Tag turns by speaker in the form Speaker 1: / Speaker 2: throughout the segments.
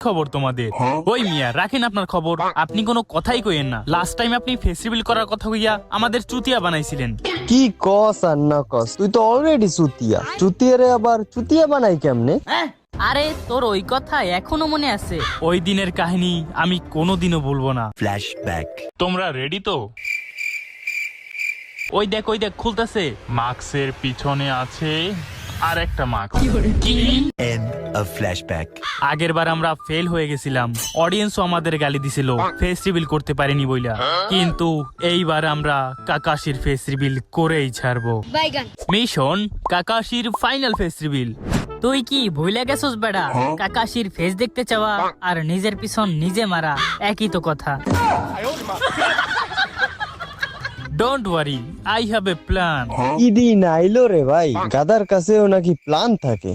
Speaker 1: খবর তোমাদের? ওই মিয়া রাখেন আপনার খবর, আপনি কোনো কথাই কইেন না। লাস্ট টাইম আপনি ফেস রিভিল করার কথা কইয়া আমাদের চুতিয়া বানাইছিলেন।
Speaker 2: কি কস আর না কস, তুই তো অলরেডি চুতিয়া। চুতিয়ারে আবার চুতিয়া বানাই কেমনে?
Speaker 3: আরে তোর ওই কথা এখনো মনে আছে?
Speaker 1: ওই দিনের কাহিনী আমি কোনোদিনও ভুলবো না।
Speaker 4: Flashback.
Speaker 1: তোমরা রেডি তো? ওই দেখ খুলতেছে। মাস্কের পিছনে আছে আর একটা মাস্ক।
Speaker 4: End of flashback.
Speaker 1: আগের বার আমরা ফেল হয়ে গেছিলাম, অডিয়েন্সও আমাদের গালি দিছিল ফেস রিভিল করতে পারিনি বইলা। কিন্তু এইবার আমরা কাকাশির ফেস রিভিল করেই ছাড়বো। মিশন কাকাশির ফাইনাল ফেস রিভিল।
Speaker 3: তুই কি ভুলে গেছস বেড়া? কাকাশির ফেস দেখতে চাওয়া আর নিজের পিছন নিজে মারা একই তো কথা।
Speaker 1: Don't worry, I have a plan.
Speaker 2: কি দিন আইলো রে ভাই, গাদার কাছেও নাকি প্ল্যান থাকে।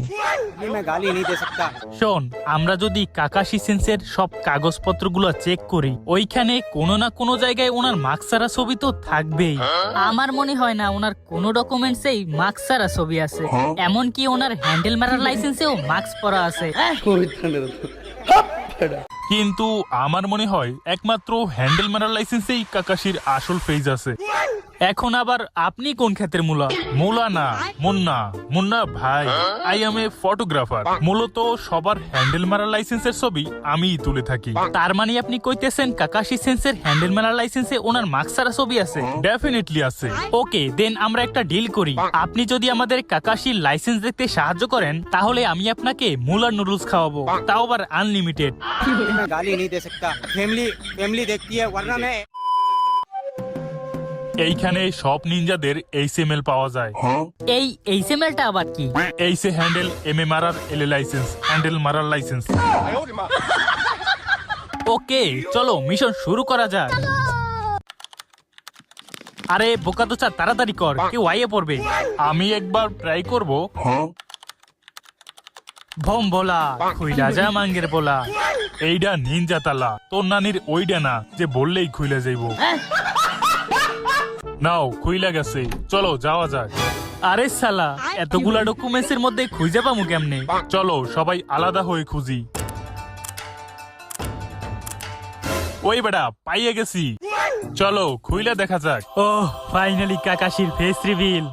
Speaker 1: শোন, আমরা যদি কাকাশি সেন্সের সব কাগজপত্রগুলো চেক করি, ওইখানে কোনো না কোনো জায়গায় ওনার মার্কস ছাড়া ছবি তো থাকবেই।
Speaker 3: আমার মনে হয় না ওনার কোনো ডকুমেন্টসেই মার্কস ছাড়া ছবি আছে। এমনকি ওনার হ্যান্ডেল মারার লাইসেন্সেও মার্কস পড়া আছে।
Speaker 1: কিন্তু আমার মনে হয় একমাত্র হ্যান্ডেল মারার লাইসেন্সেই কাকাশির আসল ফেজ আছে। এখন আবার আপনি কোন ক্ষেত্রের মুলা? মুলা না, মুন্না। মুন্না ভাই, আই এম এ ফটোগ্রাফার। মূলত সবার হ্যান্ডেল মারার লাইসেন্সের ছবি আমিই তুলে থাকি। তার মানে আপনি কইতেছেন কাকাশি সেন্সের হ্যান্ডেল মারার লাইসেন্সে ওনার মার্কস ছাড়া ছবি আছে? ডেফিনেটলি আছে। ওকে, দেন আমরা একটা ডিল করি। আপনি যদি আমাদের কাকাশির লাইসেন্স দেখতে সাহায্য করেন, তাহলে আমি আপনাকে মুলার নুডলস খাওয়াবো, তাও আবার আনলিমিটেড।
Speaker 5: मैं गाली नहीं दे सकता। फैमिली देखती है वरना मैं।
Speaker 1: এইখানে সব নিনজাদের এইচএমএল পাওয়া যায়।
Speaker 3: এই এইচএমএলটা আবার কি?
Speaker 1: এইসে হ্যান্ডেল, এম এ মারার, এল এ লাইসেন্স, হ্যান্ডেল মারার লাইসেন্স। ওকে, চলো মিশন শুরু করা যাক। আরে বোকা তো তাড়াতাড়ি কর, কেউ আইয়ে পড়বে। আমি একবার ট্রাই করব। ভম বলা খুইলা যা মাঙ্গের বলা। এইটা নিনজা তালা, তোর নানির ওইটা না যে বললেই খুইলা যাইব। নাও খুইলা গেছে, চলো যাওয়া যাক। আরে সালা, এতগুলা ডকুমেন্টসের মধ্যে খুঁজে পামু কেমনে? চলো সবাই আলাদা হয়ে খুঁজি। ওই বেটা, পাইয়ে গেছি, চলো খুইলা দেখা যাক। ও ফাইনালি কাকাশির ফেস রিভিল।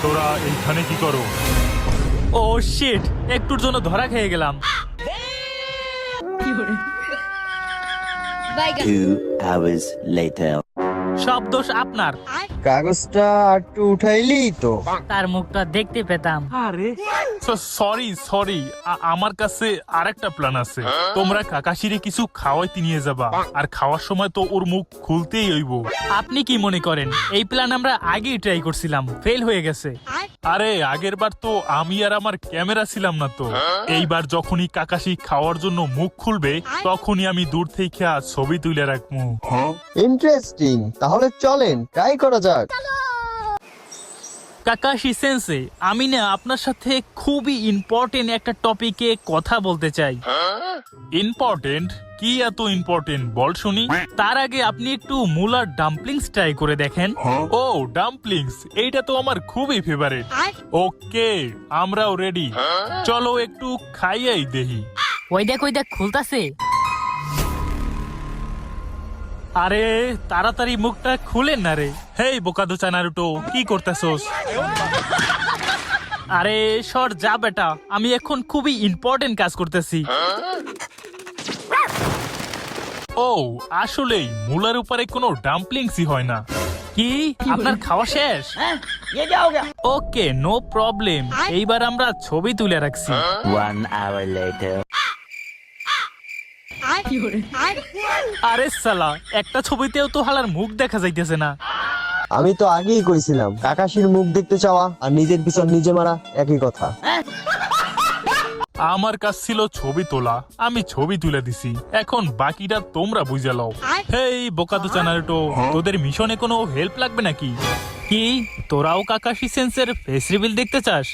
Speaker 1: তোরা এইখানে কি করো? ও শিট, একটুর জন্য ধরা খেয়ে গেলাম।
Speaker 4: 2 hours later.
Speaker 1: সব দোষ আপনার।
Speaker 2: কাগজটা একটু উঠাইলি তো।
Speaker 3: তার মুখটা দেখতে পেতাম।
Speaker 1: সরি, আমার কাছে আরেকটা প্ল্যান আছে। তোমরা কাকাশিরে কিছু খাওয়াইতে নিয়ে যাবা, আর খাওয়ার সময় তো ওর মুখ খুলতেই হইব। আপনি কি মনে করেন এই প্ল্যান আমরা আগেই ট্রাই করছিলাম, ফেল হয়ে গেছে? আরে আগের বার তো আমি আর আমার ক্যামেরা ছিলাম না তো। এইবার যখনই কাকাশি খাওয়ার জন্য মুখ খুলবে, তখনই আমি দূর থেকে ছবি তুলে রাখবো।
Speaker 2: ইন্টারেস্টিং, তাহলে চলেন ট্রাই করা যাক।
Speaker 1: কাকাশি সেন্সে, আমি না আপনার সাথে খুবই ইম্পর্টেন্ট একটা টপিকে কথা বলতে চাই। ইম্পর্টেন্ট? কি এত ইম্পর্টেন্ট বল শুনি। তার আগে আপনি একটু মুলার ডাম্পলিংস ট্রাই করে দেখেন। ও ডাম্পলিংস, এইটা তো আমার খুবই ফেভারিট। ওকে, আমরাও রেডি, চলো একটু খাইয়াই দেখি।
Speaker 3: ওই দেখ খুলতাছে।
Speaker 1: আরে তাড়াতাড়ি মুখটা খুলেন না রে। হেই বোকাদোচা নারুটো, কি করতেছস? আরে সর যা বেটা, আমি এখন খুবই ইম্পর্টেন্ট কাজ করতেছি। ও আসলেই মুলার উপরে কোনো ডাম্পলিংসই হয় না। কি আপনার খাওয়া শেষ? ওকে, নো প্রবলেম। এইবার আমরা ছবি তুলে রাখছি।
Speaker 4: 1 hour later.
Speaker 1: আরে সালা, একটা ছবিতেও তো হালার মুখ দেখা যাইতেছে না।
Speaker 2: আমি তো আগেই কইছিলাম, কাকাশির মুখ দেখতে চাওয়া আর নিজের পিছন নিজে মারা একই কথা।
Speaker 1: আমার কাজ ছিল ছবি তোলা, আমি ছবি তুলে দিছি। এখন বাকিটা তোমরা বুঝে লও। হেই বোকাদোচা নারুটো, তোদের মিশনে কোনো হেল্প লাগবে নাকি? কি তোরাও কাকাশি সেন্সের ফেস রিভিল দেখতে চাস?